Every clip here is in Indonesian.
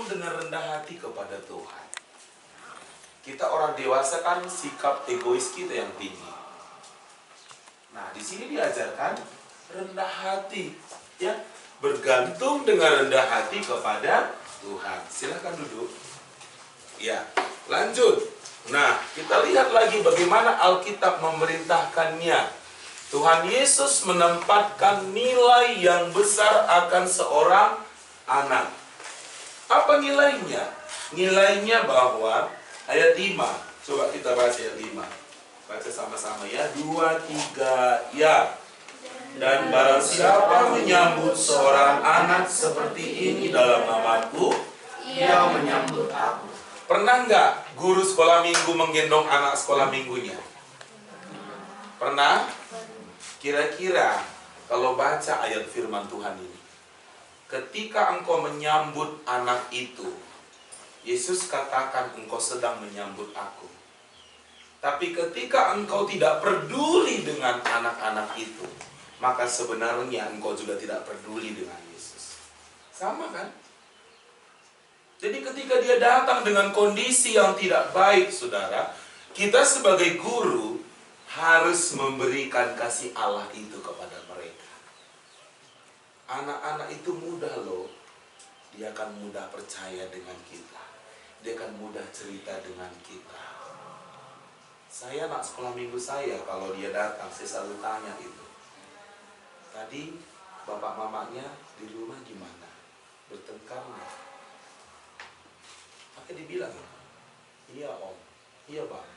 dengan rendah hati kepada Tuhan. Kita orang dewasa kan sikap egois kita yang tinggi. Nah, di sini diajarkan rendah hati, ya, bergantung dengan rendah hati kepada Tuhan. Silakan duduk. Ya, lanjut. Nah, kita lihat lagi bagaimana Alkitab memerintahkannya. Tuhan Yesus menempatkan nilai yang besar akan seorang anak. Apa nilainya? Nilainya bahwa ayat 5. Coba kita baca ayat 5. Baca sama-sama ya. 2, 3, ya. Dan barang siapa menyambut seorang anak seperti ini dalam namaku, ia menyambut aku. Pernah nggak guru sekolah minggu menggendong anak sekolah minggunya? Pernah? Kira-kira kalau baca ayat firman Tuhan ini, ketika engkau menyambut anak itu, Yesus katakan engkau sedang menyambut aku. Tapi ketika engkau tidak peduli dengan anak-anak itu, maka sebenarnya engkau juga tidak peduli dengan Yesus. Sama kan? Jadi ketika dia datang dengan kondisi yang tidak baik, saudara, kita sebagai guru harus memberikan kasih Allah itu kepada mereka. Anak-anak itu mudah loh. Dia akan mudah percaya dengan kita. Dia akan mudah cerita dengan kita. Saya anak sekolah minggu saya, kalau dia datang, saya selalu tanya itu. Tadi bapak mamanya di rumah gimana? Bertengkar nggak? Maka dibilang, iya om, iya bang.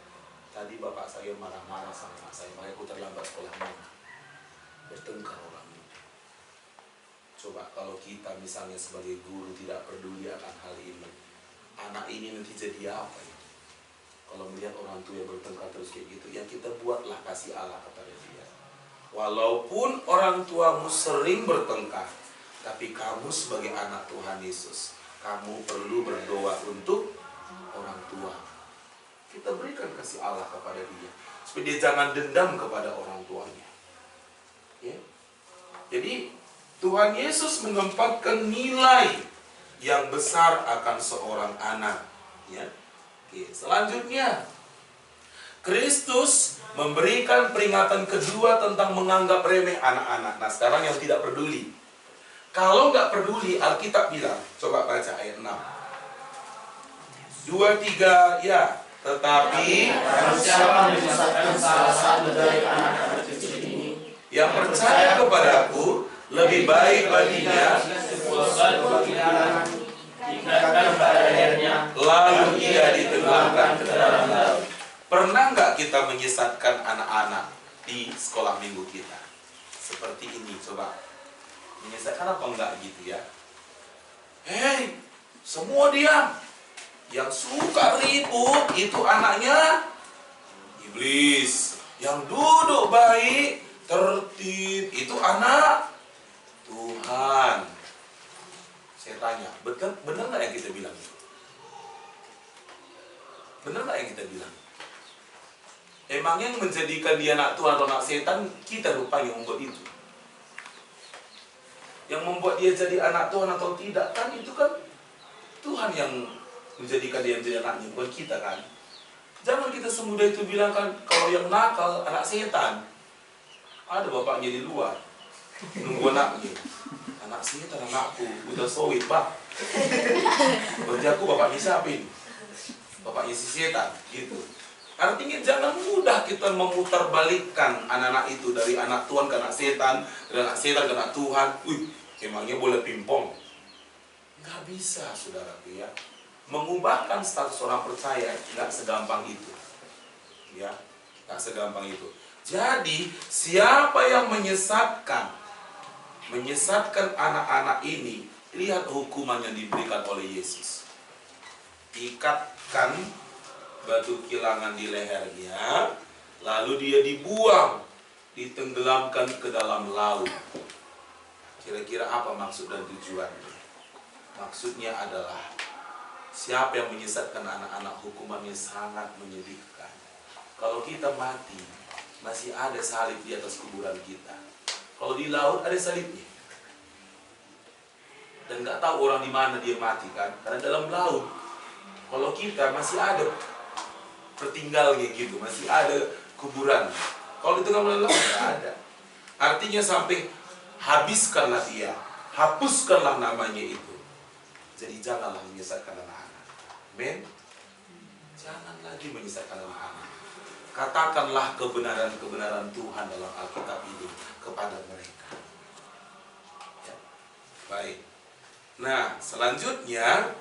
Tadi bapak saya marah-marah sama anak saya, makanya aku terlambat sekolah minggu. Bertengkar orang itu. Coba kalau kita misalnya sebagai guru tidak peduli akan hal ini, anak ini nanti jadi apa itu? Kalau melihat orang tua yang bertengkar terus kayak gitu, yang kita buatlah kasih Allah kepada dia. Walaupun orang tuamu sering bertengkar, tapi kamu sebagai anak Tuhan Yesus, kamu perlu berdoa untuk orang tua. Kita berikan kasih Allah kepada dia, supaya dia jangan dendam kepada orang tuanya. Ya. Jadi Tuhan Yesus menempatkan nilai yang besar akan seorang anak. Ya. Oke, selanjutnya, Kristus memberikan peringatan kedua tentang menganggap remeh anak-anak. Nah, sekarang yang tidak peduli. Kalau nggak peduli, Alkitab bilang, coba baca ayat 6. 2, 3, ya. Tetapi siapa menyesatkan salah satu dari anak-anak kecil ini, yang percaya kepadaku, lebih baik baginya diikatkan pada lehernya, lalu ia ditenggelamkan ke dalam laut. Pernah nggak kita menyesatkan anak-anak di sekolah minggu kita? Seperti ini, coba. Menyesatkan apa enggak gitu ya? Hei, semua diam. Yang suka ribut itu anaknya iblis. Yang duduk baik, tertib, itu anak Tuhan. Saya tanya, benar nggak yang kita bilang? Benar nggak yang kita bilang? Emangnya yang menjadikan dia anak Tuhan atau anak setan, kita rupanya membuat itu. Yang membuat dia jadi anak Tuhan atau tidak, kan itu kan Tuhan yang menjadikan dia menjadi anaknya, bukan kita kan. Jangan kita semudah itu bilang kan, kalau yang nakal anak setan. Ada bapaknya di luar, nunggu anaknya. Anak setan anakku, udah sowit pak. Berarti aku bapaknya siapa ini? Bapaknya si setan, gitu. Artinya jangan mudah kita memutarbalikkan anak-anak itu dari anak Tuhan ke anak setan, dari anak setan ke anak Tuhan. Emangnya boleh pingpong? Nggak bisa, saudaraku ya. Mengubahkan status orang percaya nggak segampang itu, ya, nggak segampang itu. Jadi siapa yang menyesatkan anak-anak ini, lihat hukuman yang diberikan oleh Yesus. Ikatkan batu kilangan di lehernya, lalu dia dibuang, ditenggelamkan ke dalam laut. Kira-kira apa maksud dan tujuannya? Maksudnya adalah siapa yang menyesatkan anak-anak, hukumannya sangat menyedihkan. Kalau kita mati, masih ada salib di atas kuburan kita. Kalau di laut ada salibnya. Dan nggak tahu orang di mana dia mati kan, karena dalam laut. Kalau kita masih ada tertinggalnya gitu, masih ada kuburan. Kalau di tengah laut nggak ada. Artinya sampai habiskanlah dia, hapuskanlah namanya itu. Jadi janganlah menyesatkan anak-anak. Amin. Jangan lagi menyesatkan anak-anak. Katakanlah kebenaran-kebenaran Tuhan dalam Alkitab ini kepada mereka. Ya. Baik. Nah, selanjutnya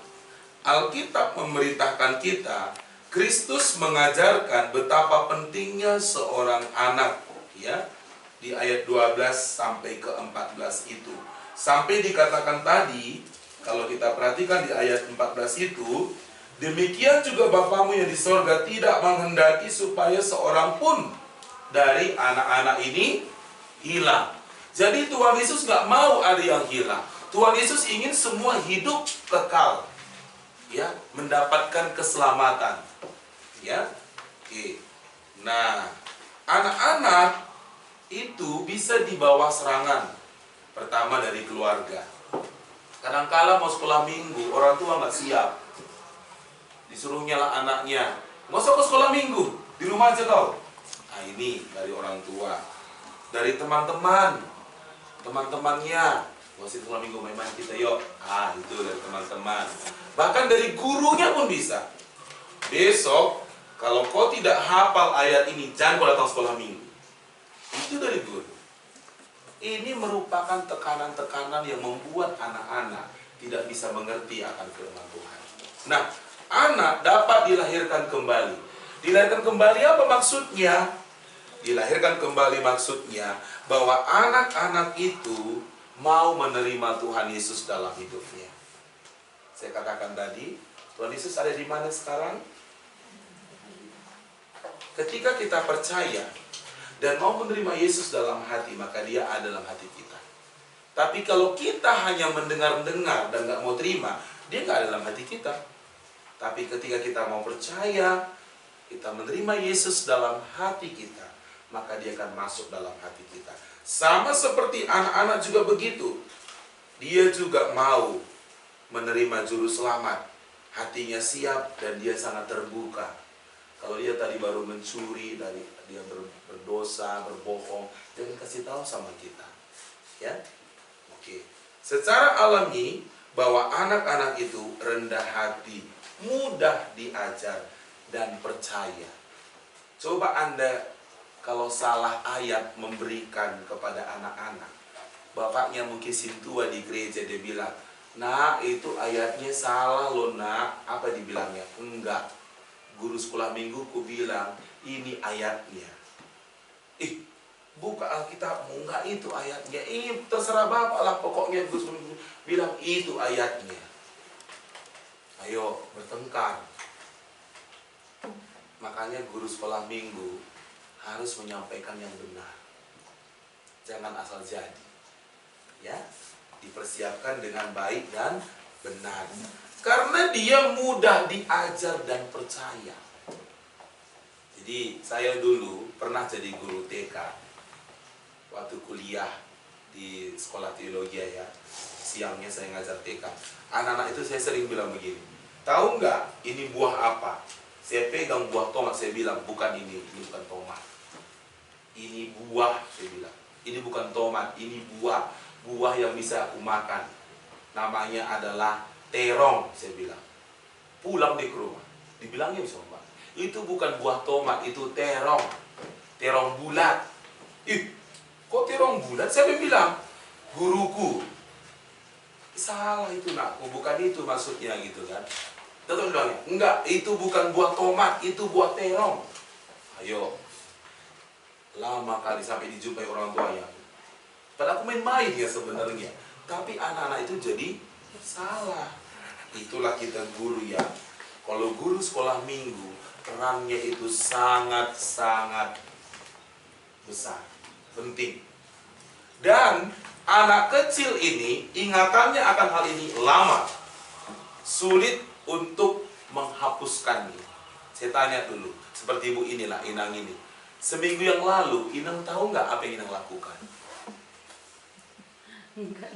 Alkitab memberitakan kita, Kristus mengajarkan betapa pentingnya seorang anak, ya. Di ayat 12 sampai ke 14 itu. Sampai dikatakan tadi, kalau kita perhatikan di ayat 14 itu, demikian juga Bapamu yang di sorga tidak menghendaki supaya seorang pun dari anak-anak ini hilang. Jadi Tuhan Yesus nggak mau ada yang hilang. Tuhan Yesus ingin semua hidup kekal, ya, mendapatkan keselamatan, ya. Oke. Nah, anak-anak itu bisa dibawa serangan. Pertama dari keluarga. Kadangkala mau sekolah minggu, orang tua nggak siap. Disuruhnya lah anaknya, nggak usah ke sekolah minggu, di rumah aja kau. Nah, ini dari orang tua. Dari teman-teman, teman-temannya, masih sekolah minggu main-main kita yuk. Ah, itu dari teman-teman. Bahkan dari gurunya pun bisa. Besok, kalau kau tidak hafal ayat ini, jangan kau datang sekolah minggu. Itu dari guru. Ini merupakan tekanan-tekanan yang membuat anak-anak tidak bisa mengerti akan firman Tuhan. Nah, anak dapat dilahirkan kembali. Dilahirkan kembali apa maksudnya? Dilahirkan kembali maksudnya bahwa anak-anak itu mau menerima Tuhan Yesus dalam hidupnya. Saya katakan tadi, Tuhan Yesus ada di mana sekarang? Ketika kita percaya dan mau menerima Yesus dalam hati, maka dia ada dalam hati kita. Tapi kalau kita hanya mendengar-dengar dan nggak mau terima, dia nggak ada dalam hati kita. Tapi ketika kita mau percaya, kita menerima Yesus dalam hati kita, maka dia akan masuk dalam hati kita. Sama seperti anak-anak juga begitu. Dia juga mau menerima juru selamat. Hatinya siap dan dia sangat terbuka. Kalau dia tadi baru mencuri, dari dia berdosa, berbohong, jangan kasih tahu sama kita. Ya? Oke. Secara alami bahwa anak-anak itu rendah hati, mudah diajar dan percaya. Coba Anda kalau salah ayat memberikan kepada anak-anak. Bapaknya mungkin sintua di gereja, dia bilang, "Nak, itu ayatnya salah loh, Nak." Apa dibilangnya? Enggak. Guru sekolah minggu ku bilang, ini ayatnya. Buka Alkitabmu, enggak itu ayatnya. Terserah Bapak lah, pokoknya guru sekolah minggu bilang itu ayatnya. Ayo, bertengkar. Makanya guru sekolah minggu harus menyampaikan yang benar. Jangan asal jadi. Ya, dipersiapkan dengan baik dan benar. Karena dia mudah diajar dan percaya. Jadi saya dulu pernah jadi guru TK waktu kuliah di sekolah teologi ya. Siangnya saya ngajar TK. Anak-anak itu saya sering bilang begini, tahu nggak ini buah apa? Saya pegang buah tomat, saya bilang bukan ini bukan tomat. Ini buah, saya bilang. Ini bukan tomat, ini buah. Buah yang bisa aku makan. Namanya adalah terong, saya bilang. Pulang di rumah, dibilangnya sama Pak, itu bukan buah tomat, itu terong. Terong bulat. Kok terong bulat? Saya bilang, guruku. Salah itu nakku, bukan itu maksudnya gitu kan. Terus bilangnya, enggak, itu bukan buah tomat, itu buah terong. Ayo. Lama kali sampai dijumpai orang tuanya. Padahal aku main-main ya sebenarnya. Tapi anak-anak itu jadi salah. Itulah kita guru ya. Kalau guru sekolah minggu, perannya itu sangat-sangat besar, penting. Dan anak kecil ini ingatannya akan hal ini lama, sulit untuk menghapuskannya. Saya tanya dulu, seperti ibu inilah, Inang ini. Seminggu yang lalu, Inang tahu nggak apa yang Inang lakukan? Enggak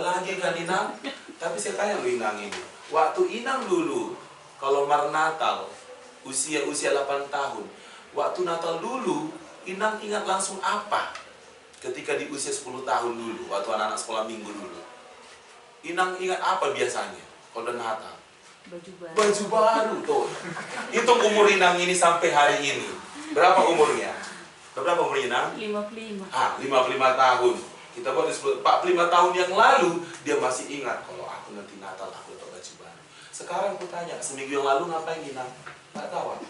lagi kan Inang? Tapi saya tanya lu Inang ini, waktu Inang dulu, kalau mar Natal, usia 8 tahun, waktu Natal dulu, Inang ingat langsung apa? Ketika di usia 10 tahun dulu, waktu anak-anak sekolah minggu dulu. Inang ingat apa biasanya kalau udah Natal? Baju baru tuh. Hitung umur Inang ini sampai hari ini. Berapa umurnya? Berapa umur Inang? 55. 55 tahun. Kita buat 45 tahun yang lalu, dia masih ingat kalau aku nanti Natal aku dapat baju baru. Sekarang aku tanya, seminggu yang lalu ngapain Inang? Nggak tahu aku.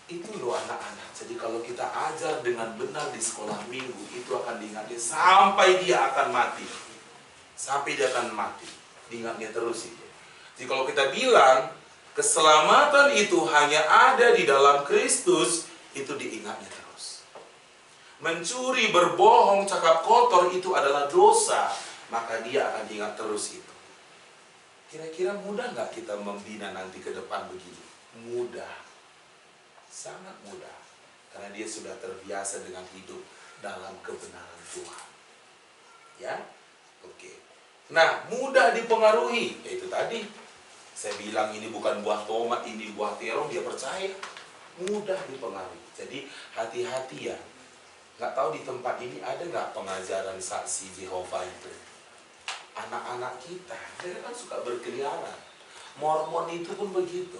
Itu loh anak-anak. Jadi kalau kita ajar dengan benar di sekolah minggu, itu akan diingatnya sampai dia akan mati. Sampai dia akan mati. Diingatnya terus itu. Jadi kalau kita bilang, keselamatan itu hanya ada di dalam Kristus, itu diingatnya terus. Mencuri, berbohong, cakap kotor itu adalah dosa, maka dia akan diingat terus itu. Kira-kira mudah nggak kita membina nanti ke depan begini? Mudah. Sangat mudah. Karena dia sudah terbiasa dengan hidup dalam kebenaran Tuhan. Ya? Oke. Nah, mudah dipengaruhi. Ya itu tadi. Saya bilang ini bukan buah tomat, ini buah terong, dia percaya. Mudah dipengaruhi. Jadi hati-hati ya. Nggak tahu di tempat ini ada nggak pengajaran saksi Jehovah itu? Anak-anak kita, dia kan suka berkeliaran. Mormon itu pun begitu.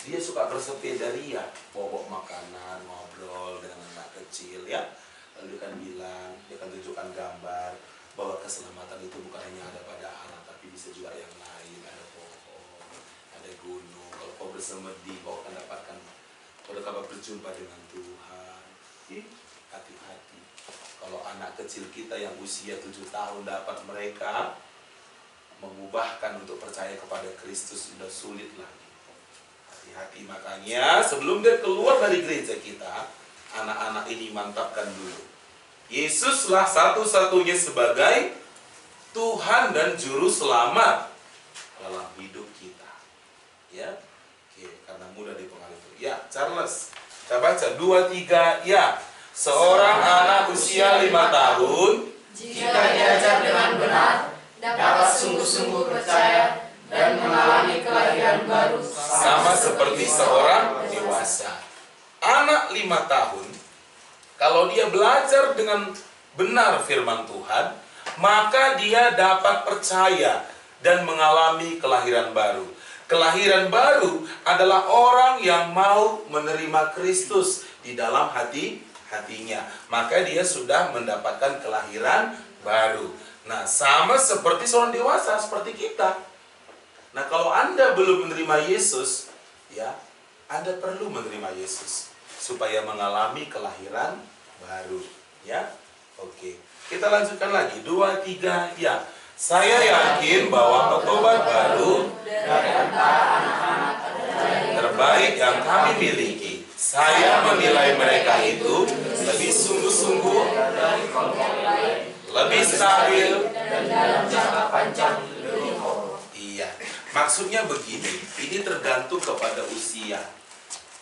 Dia suka bersepeda ria, bawa makanan, ngobrol dengan anak kecil ya. Lalu dia kan bilang, dia kan tunjukkan gambar bahwa keselamatan itu bukan hanya ada pada Allah, tapi bisa juga yang lain. Ada pohon, ada gunung. Kalau kau bersemedi, kau akan dapatkan, kau dapat berjumpa dengan Tuhan. Hati-hati. Kalau anak kecil kita yang usia 7 tahun dapat mereka mengubahkan untuk percaya kepada Kristus, sudah sulit lagi. Hati-hati, makanya sebelum dia keluar dari gereja kita, anak-anak ini mantapkan dulu. Yesuslah satu-satunya sebagai Tuhan dan Juru Selamat dalam hidup kita. Ya, oke, karena mudah dipengaruhi. Ya, Charles, kita baca 2-3. Ya, seorang anak usia 5 tahun, Jika diajar dengan benar, dapat sungguh-sungguh percaya dan mengalami kelahiran baru sama seperti seorang dewasa. Anak 5 tahun, kalau dia belajar dengan benar firman Tuhan, maka dia dapat percaya dan mengalami kelahiran baru. Kelahiran baru adalah orang yang mau menerima Kristus di dalam hatinya. Maka dia sudah mendapatkan kelahiran baru. Nah, sama seperti seorang dewasa, seperti kita. Nah, kalau Anda belum menerima Yesus, ya, Anda perlu menerima Yesus supaya mengalami kelahiran baru, ya. Oke. Kita lanjutkan lagi 2-3. Ya. Saya yakin bahwa petobat baru dari antara anak-anak terbaik yang kami miliki. Saya menilai mereka itu lebih sungguh-sungguh, dari kelompok lain lebih stabil. dan dalam jangka panjang lebih kokoh. Iya, maksudnya begini, ini tergantung kepada usia.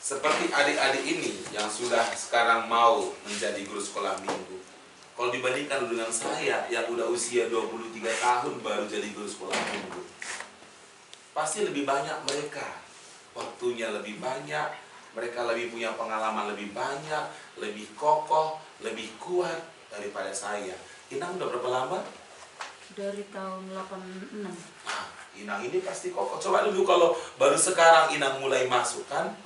Seperti adik-adik ini yang sudah sekarang mau menjadi guru sekolah minggu. Kalau dibandingkan dengan saya yang udah usia 23 tahun baru jadi guru sekolah minggu, pasti lebih banyak mereka. Waktunya lebih banyak, mereka lebih punya pengalaman lebih banyak, lebih kokoh, lebih kuat daripada saya. Inang udah berapa lama? Dari tahun 86. Nah, Inang ini pasti kokoh. Coba dulu kalau baru sekarang Inang mulai masuk kan.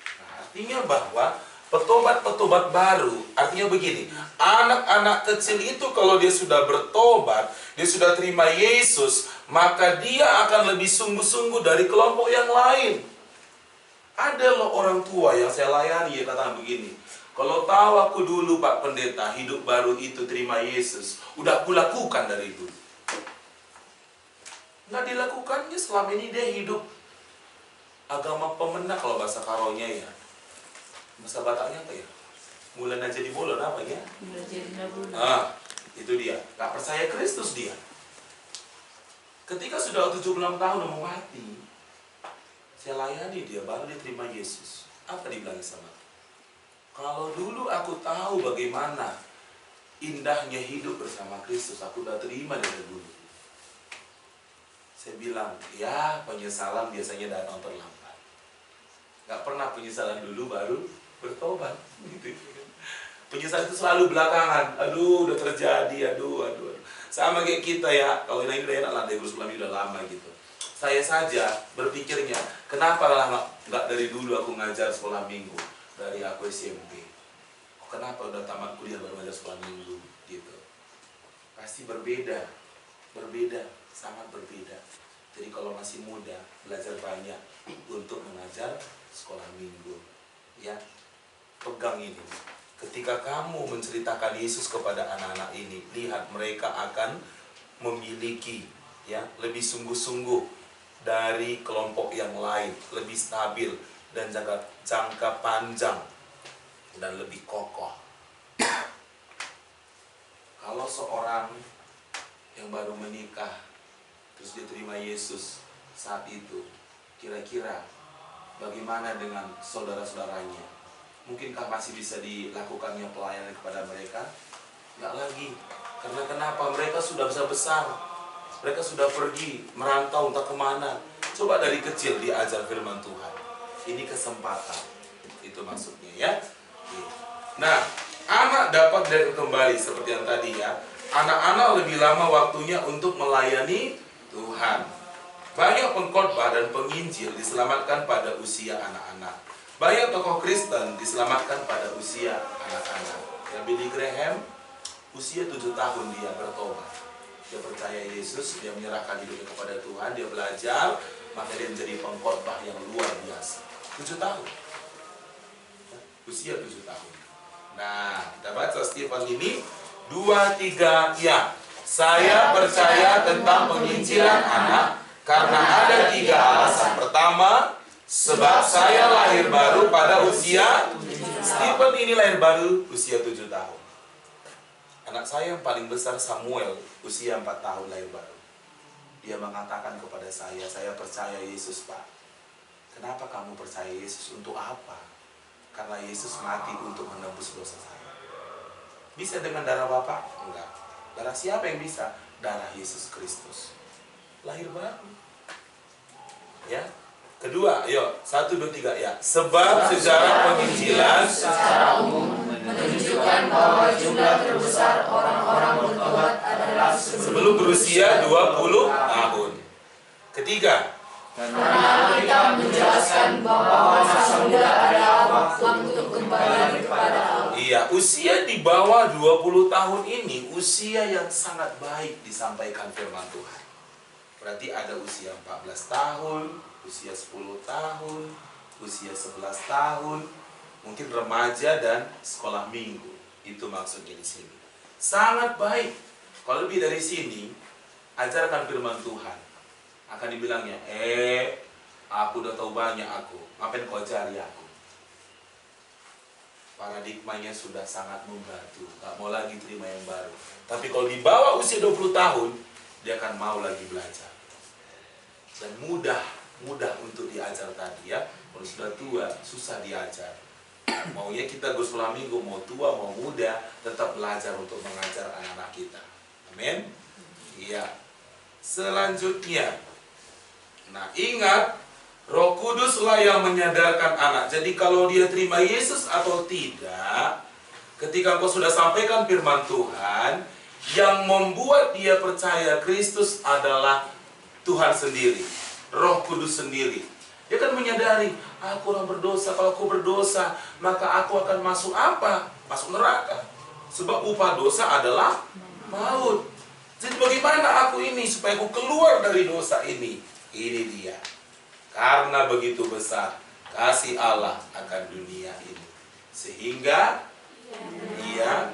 Nah, artinya bahwa petobat-petobat baru, artinya begini, anak-anak kecil itu kalau dia sudah bertobat, dia sudah terima Yesus, maka dia akan lebih sungguh-sungguh dari kelompok yang lain. Ada loh orang tua yang saya layani, ya katakan begini, kalau tahu aku dulu Pak Pendeta, hidup baru itu terima Yesus, udah aku lakukan dari dulu. Nggak dilakukannya, selama ini dia hidup agama pemenak kalau bahasa Karonya ya. Bahasa Bataknya apa ya? Mulai jadi bolon apa ya? Mulai jadi nabula. Ah, itu dia. Nggak percaya Kristus dia. Ketika sudah 76 tahun mau mati, saya layani dia, baru diterima Yesus. Apa dibilang sama aku? Kalau dulu aku tahu bagaimana indahnya hidup bersama Kristus, aku udah terima dari dulu. Saya bilang, ya penyesalan biasanya datang terlambat. Gak pernah penyesalan dulu baru bertobat. Gitu. Penyesalan itu selalu belakangan. Aduh, udah terjadi, aduh. Sama kayak kita ya, kalau ini udah enak lah, dari sekolah ini udah lama gitu. Saya saja berpikirnya, kenapa lah nggak dari dulu aku ngajar sekolah minggu, dari aku SMP. Kenapa udah tamat kuliah baru ngajar sekolah minggu gitu. Pasti berbeda, sangat berbeda. Jadi kalau masih muda, belajar banyak untuk mengajar sekolah minggu. Ya, pegang ini. Ketika kamu menceritakan Yesus kepada anak-anak ini, lihat mereka akan memiliki ya lebih sungguh-sungguh dari kelompok yang lain, lebih stabil dan jangka panjang dan lebih kokoh. Kalau seorang yang baru menikah terus dia terima Yesus saat itu, kira-kira bagaimana dengan saudara-saudaranya? Mungkinkah masih bisa dilakukannya pelayanan kepada mereka? Enggak lagi. Karena kenapa? Mereka sudah besar. Mereka sudah pergi, merantau entah kemana. Coba dari kecil diajar firman Tuhan. Ini kesempatan. Itu maksudnya ya. Nah, anak dapat direkrut kembali seperti yang tadi ya. Anak-anak lebih lama waktunya untuk melayani Tuhan. Banyak pengkhotbah dan penginjil diselamatkan pada usia anak-anak. Banyak tokoh Kristen diselamatkan pada usia anak-anak. Ya, Billy Graham, usia 7 tahun dia bertobat. Dia percaya Yesus, dia menyerahkan hidupnya kepada Tuhan, dia belajar, maka dia menjadi pengkhotbah yang luar biasa. 7 tahun. Usia 7 tahun. Nah, kita baca Stephen ini 2-3 ya. Saya percaya tentang penginjilan anak karena ada 3 alasan. Pertama, sebab saya lahir baru pada usia, Stephen ini lahir baru usia 7 tahun. Anak saya yang paling besar Samuel, usia 4 tahun lahir baru. Dia mengatakan kepada saya percaya Yesus Pak. Kenapa kamu percaya Yesus? Untuk apa? Karena Yesus mati untuk menebus dosa saya. Bisa dengan darah Bapak? Enggak. Darah siapa yang bisa? Darah Yesus Kristus. Lahir baru. Ya. Kedua, ayo, 1, 2, 3 ya. Sebab sejarah penginjilan secara umum menunjukkan bahwa jumlah terbesar orang-orang bertobat adalah sebelum berusia 20 tahun. Ketiga, karena kita menjelaskan bahwa masa muda adalah waktu untuk kembali kepada Allah. Iya, usia di bawah 20 tahun ini usia yang sangat baik disampaikan firman Tuhan. Berarti ada usia 14 tahun, usia 10 tahun, usia 11 tahun, mungkin remaja dan sekolah minggu. Itu maksudnya di sini. Sangat baik. Kalau lebih dari sini, ajarkan firman Tuhan. Akan dibilangnya, aku udah tahu banyak aku. Ngapain kau cari aku? Paradigmanya sudah sangat membantu. Gak mau lagi terima yang baru. Tapi kalau di bawah usia 20 tahun, dia akan mau lagi belajar. Dan mudah untuk diajar tadi ya. Kalau sudah tua, susah diajar. Maunya kita Gus Flamingo, mau tua, mau muda, tetap belajar untuk mengajar anak-anak kita. Amin. Iya. Selanjutnya, nah ingat, Roh Kuduslah yang menyadarkan anak. Jadi kalau dia terima Yesus atau tidak, ketika kau sudah sampaikan firman Tuhan, yang membuat dia percaya Kristus adalah Tuhan sendiri, Roh Kudus sendiri. Dia akan menyadari, aku orang berdosa. Kalau aku berdosa, maka aku akan masuk apa? Masuk neraka. Sebab upah dosa adalah maut. Jadi bagaimana aku ini supaya aku keluar dari dosa ini? Ini dia. Karena begitu besar kasih Allah akan dunia ini, sehingga Dia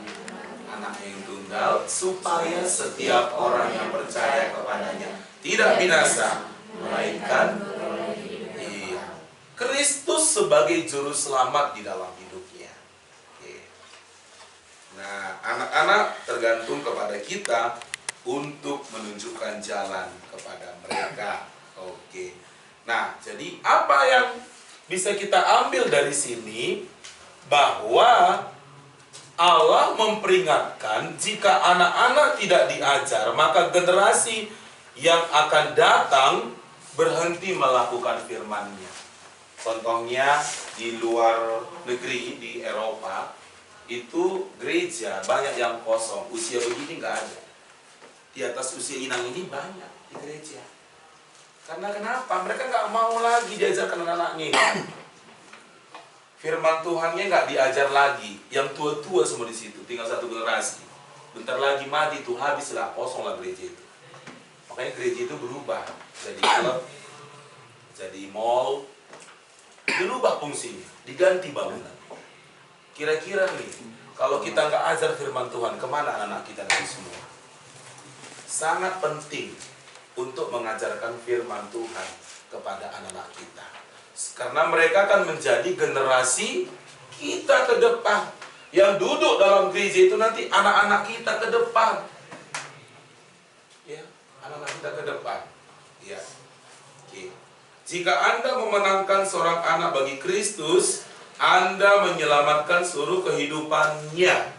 anak yang tunggal, supaya setiap orang yang percaya kepadanya tidak binasa, melainkan Kristus sebagai juru selamat di dalam hidupnya. Nah, anak-anak tergantung kepada kita untuk menunjukkan jalan kepada mereka. Nah, jadi apa yang bisa kita ambil dari sini? Bahwa Allah memperingatkan jika anak-anak tidak diajar, maka generasi yang akan datang berhenti melakukan firman-Nya. Contohnya di luar negeri, di Eropa, itu gereja banyak yang kosong, usia begini nggak ada. Di atas usia inang ini banyak di gereja. Karena kenapa? Mereka nggak mau lagi diajarkan anak-anaknya. Firman Tuhannya nggak diajar lagi. Yang tua-tua semua di situ, tinggal satu generasi. Bentar lagi mati tuh, habislah, kosonglah gereja itu. Makanya gereja itu berubah jadi klub, jadi mall, berubah fungsinya, diganti bangunan. Kira-kira nih, kalau kita nggak ajar firman Tuhan, kemana anak-anak kita nanti semua? Sangat penting untuk mengajarkan firman Tuhan kepada anak-anak kita. Karena mereka akan menjadi generasi kita ke depan. Yang duduk dalam gereja itu nanti anak-anak kita ke depan. Ya, anak-anak kita ke depan. Ya. Oke. Jika Anda memenangkan seorang anak bagi Kristus, Anda menyelamatkan seluruh kehidupannya.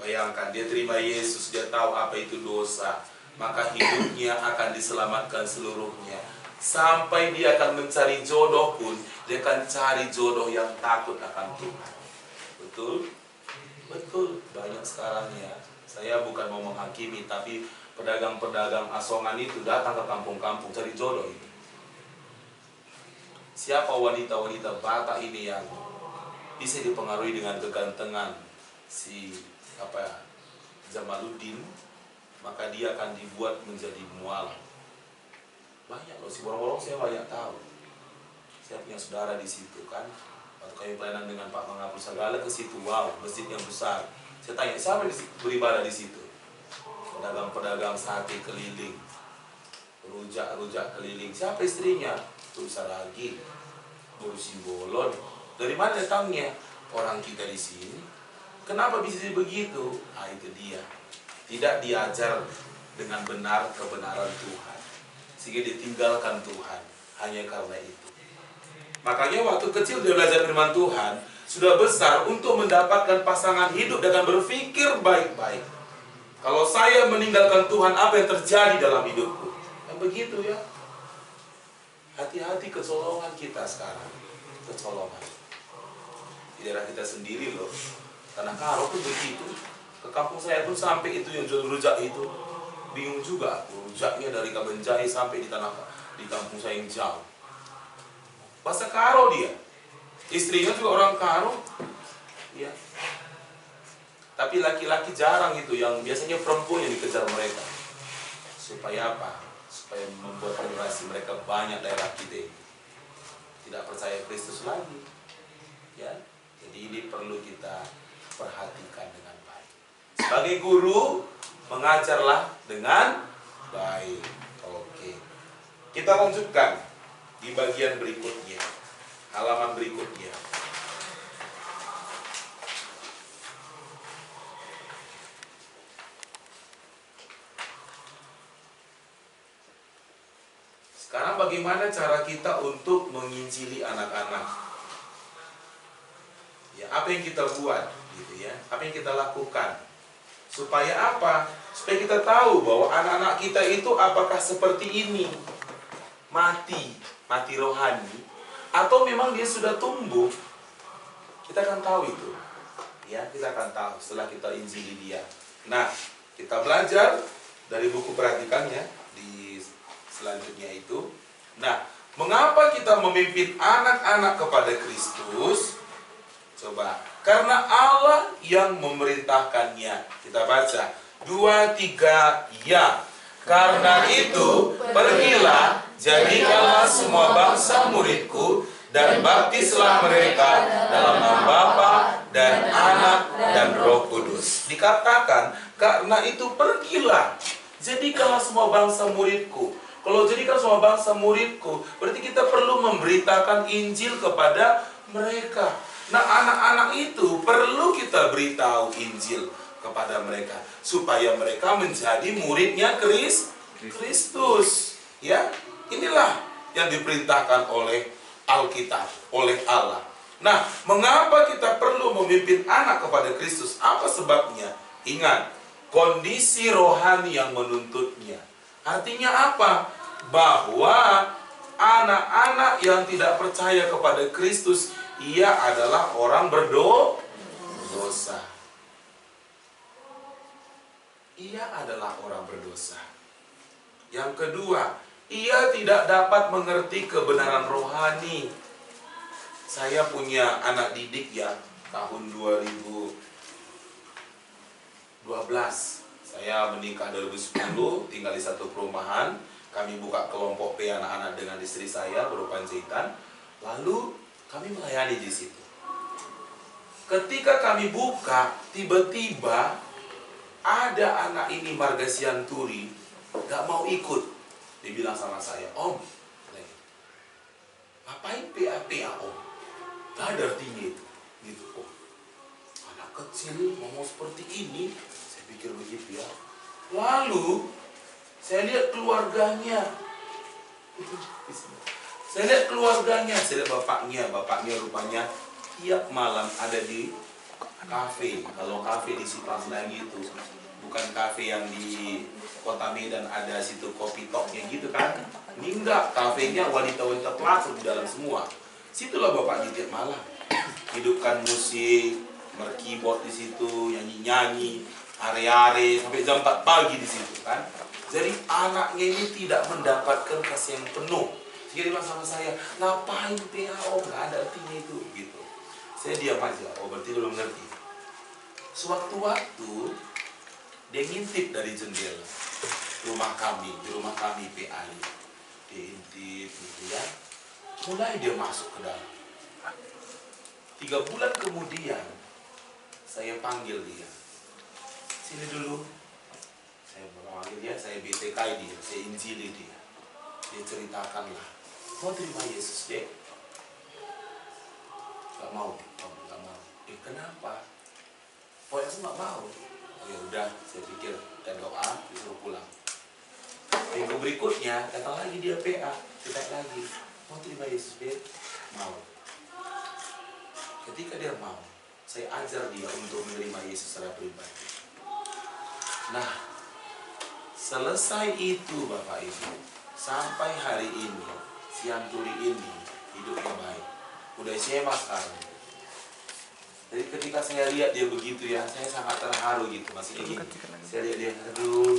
Bayangkan, dia terima Yesus, dia tahu apa itu dosa, maka hidupnya akan diselamatkan seluruhnya. Sampai dia akan mencari jodoh pun, dia akan cari jodoh yang takut akan Tuhan. Betul? Betul. Banyak sekarang ya. Saya bukan mau menghakimi, tapi pedagang-pedagang asongan itu datang ke kampung-kampung cari jodoh itu. Siapa wanita-wanita Batak ini yang bisa dipengaruhi dengan kegantengan si Jamaluddin, maka dia akan dibuat menjadi mualaf. Banyak loh, si borong-borong saya banyak tahu. Saya punya saudara di situ kan. Waktu kami pelayanan dengan Pak Mangapul Sagala ke situ, wow, masjid yang besar. Saya tanya, siapa beribadah di situ? Pedagang-pedagang sate keliling, rujak keliling. Siapa istrinya? Tuh Saragi, Buru Simbolon. Dari mana datangnya? Orang kita di sini. Kenapa bisa begitu? Ah, itu dia. Tidak diajar dengan benar kebenaran Tuhan, sehingga ditinggalkan Tuhan hanya karena itu. Makanya waktu kecil dia belajar firman Tuhan, sudah besar untuk mendapatkan pasangan hidup dengan berpikir baik-baik. Kalau saya meninggalkan Tuhan, apa yang terjadi dalam hidupku? Yang begitu ya. Hati-hati kecolongan kita sekarang. Kecolongan. Di daerah kita sendiri loh. Tanah Karo pun begitu. Ke kampung saya pun sampai itu yang jual rujak itu. Bingung juga aku. Rujaknya dari Kabenjai sampai di kampung saya yang jauh. Bahasa Karo dia. Istrinya juga orang Karo. Ya. Tapi laki-laki jarang itu, yang biasanya perempuan yang dikejar mereka. Supaya apa? Supaya membuat generasi mereka banyak daerah kita ini tidak percaya Kristus lagi. Ya. Jadi ini perlu kita perhatikan dengan baik. Sebagai guru, mengajarlah dengan baik. Oke. Kita lanjutkan di bagian berikutnya. Halaman berikutnya. Sekarang bagaimana cara kita untuk menginjili anak-anak? Ya, apa yang kita buat gitu ya? Apa yang kita lakukan? Supaya apa? Supaya kita tahu bahwa anak-anak kita itu apakah seperti ini? Mati rohani, atau memang dia sudah tumbuh? Kita akan tahu itu. Ya, kita akan tahu setelah kita injili dia. Nah, kita belajar dari buku perhatikannya di selanjutnya itu. Nah, mengapa kita memimpin anak-anak kepada Kristus? Coba, karena Allah yang memerintahkannya. Kita baca 2-3 ya. Karena itu, pergilah, jadikanlah semua bangsa muridku, dan baptislah mereka dalam nama Bapa dan Anak dan Roh Kudus. Dikatakan, karena itu pergilah, jadikanlah semua bangsa muridku. Kalau jadikan semua bangsa muridku, berarti kita perlu memberitakan Injil kepada mereka. Nah, anak-anak itu perlu kita beritahu Injil kepada mereka supaya mereka menjadi muridnya Kristus. Ya, inilah yang diperintahkan oleh Alkitab, oleh Allah. Nah, mengapa kita perlu memimpin anak kepada Kristus? Apa sebabnya? Ingat, kondisi rohani yang menuntutnya. Artinya apa? Bahwa anak-anak yang tidak percaya kepada Kristus, ia adalah orang berdosa. Ia adalah orang berdosa. Yang kedua, ia tidak dapat mengerti kebenaran rohani. Saya punya anak didik ya, tahun 2012. Saya menikah 2010, tinggal di satu perumahan. Kami buka kelompok P anak-anak dengan istri saya, berpanjaitan. Lalu kami melayani di situ. Ketika kami buka, tiba-tiba ada anak ini Marga Sianturi, gak mau ikut. Dia bilang sama saya, "Om, ngapain PA Om? Gak ada artinya itu." Gitu, "Oh, anak kecil ngomong seperti ini." Saya pikir begitu ya. Lalu saya lihat keluarganya. Saya lihat bapaknya rupanya tiap malam ada di kafe. Kalau kafe di Sipasna gitu, bukan kafe yang di Kota Medan ada situ kopi toknya gitu kan. Ini enggak, kafenya wanita-wanita pelacur di dalam semua. Situlah bapaknya tiap malam. Hidupkan musik, berkeyboard di situ, nyanyi-nyanyi, are-are sampai jam 4 pagi di situ kan. Jadi anaknya ini tidak mendapatkan kasih yang penuh. Dia bilang sama saya, "Ngapain PA Om? Nggak ada artinya itu." Gitu. Saya diam aja. Oh, berarti belum ngerti. Sewaktu-waktu dia ngintip dari jendela rumah kami, di rumah kami PA ini. Dia intip gitu ya. Mulai dia masuk ke dalam. 3 bulan kemudian saya panggil dia. "Sini dulu." Saya panggil dia, saya BTK dia, saya injili dia. Dia ceritakanlah, "Mau terima Yesus, Dek?" "Gak mau, gak mau." Kenapa?" "Oh, aku gak mau." "Oh ya udah," saya pikir, dan doa, disuruh pulang. Minggu berikutnya datang lagi dia PA, ditanya lagi, "Mau terima Yesus, Dek?" "Mau." Ketika dia mau, saya ajar dia untuk menerima Yesus secara pribadi. Nah, selesai itu Bapak Ibu, sampai hari ini Sianturi ini hidupnya baik, udah SMA sekarang. Jadi ketika saya lihat dia begitu ya, saya sangat terharu gitu. Maksudnya gini, saya lihat dia, aduh,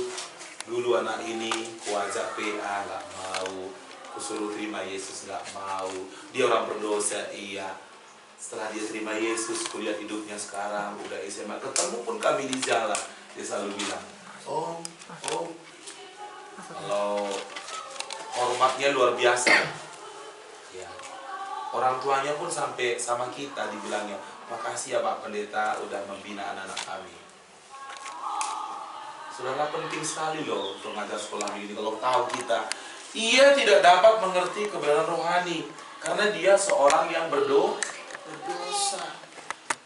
dulu anak ini kuajak PA gak mau, kusuruh terima Yesus gak mau, dia orang berdosa, iya. Setelah dia terima Yesus, kulihat hidupnya sekarang, udah SMA, ketemu pun kami di jalan, dia selalu bilang, Om, kalau hormatnya luar biasa. Ya. Orang tuanya pun sampai sama kita dibilangnya, "Makasih ya Pak Pendeta udah membina anak-anak kami." Saudara, penting sekali loh untuk ngajar sekolah ini. Kalau tahu kita, ia tidak dapat mengerti kebenaran rohani karena dia seorang yang berdosa.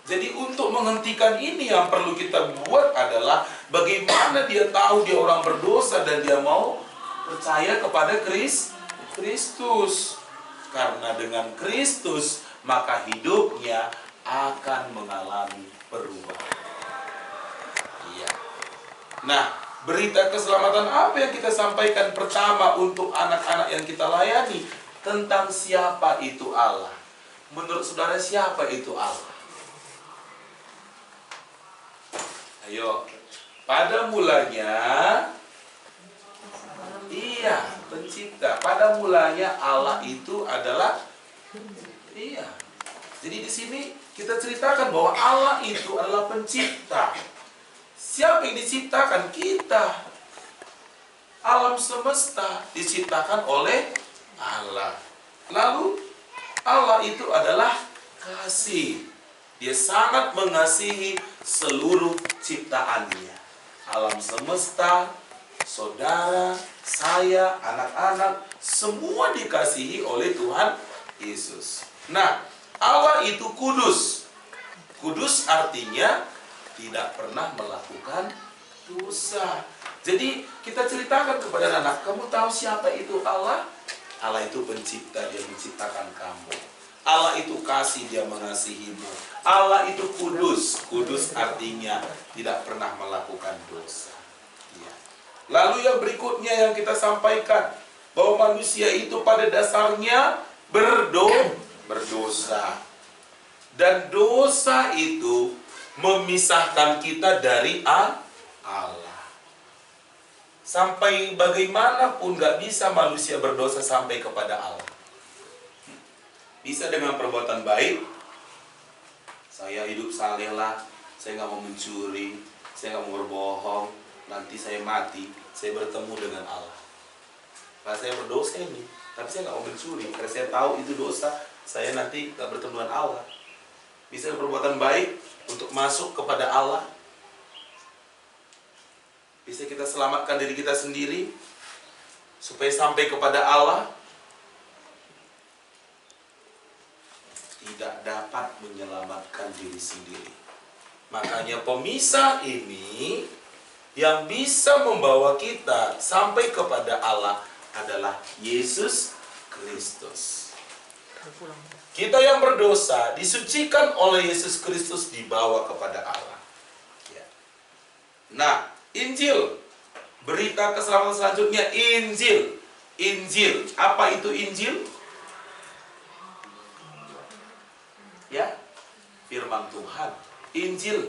Jadi untuk menghentikan ini yang perlu kita buat adalah bagaimana dia tahu dia orang berdosa dan dia mau percaya kepada Kristus. Karena dengan Kristus maka hidupnya akan mengalami perubahan. Iya. Nah, berita keselamatan apa yang kita sampaikan pertama untuk anak-anak yang kita layani? Tentang siapa itu Allah. Menurut saudara, siapa itu Allah? Ayo, pada mulanya, iya, pencipta. Pada mulanya Allah itu adalah, iya. Jadi di sini kita ceritakan bahwa Allah itu adalah pencipta. Siapa yang diciptakan? Kita. Alam semesta diciptakan oleh Allah. Lalu Allah itu adalah kasih. Dia sangat mengasihi seluruh ciptaannya. Alam semesta, saudara, saya, anak-anak, semua dikasihi oleh Tuhan Yesus. Nah, Allah itu kudus. Kudus artinya tidak pernah melakukan dosa. Jadi kita ceritakan kepada anak, kamu tahu siapa itu Allah? Allah itu pencipta, dia menciptakan kamu. Allah itu kasih, dia mengasihimu. Allah itu kudus. Kudus artinya tidak pernah melakukan dosa. Ya. Lalu yang berikutnya yang kita sampaikan, bahwa manusia itu pada dasarnya berdosa. Dan dosa itu memisahkan kita dari Allah. Sampai bagaimanapun gak bisa manusia berdosa sampai kepada Allah. Bisa dengan perbuatan baik, saya hidup salehlah, saya gak mau mencuri, saya gak mau berbohong, nanti saya mati, saya bertemu dengan Allah. Nah, saya berdosa ini, tapi saya gak mau mencuri, karena saya tahu itu dosa, saya nanti gak bertemu dengan Allah. Bisa perbuatan baik untuk masuk kepada Allah. Bisa kita selamatkan diri kita sendiri supaya sampai kepada Allah. Tidak dapat menyelamatkan diri sendiri. Makanya pemisah ini yang bisa membawa kita sampai kepada Allah adalah Yesus Kristus. Kita yang berdosa disucikan oleh Yesus Kristus, dibawa kepada Allah. Ya. Nah, Injil, berita keselamatan selanjutnya, Injil. Injil, apa itu Injil? Ya, firman Tuhan. Injil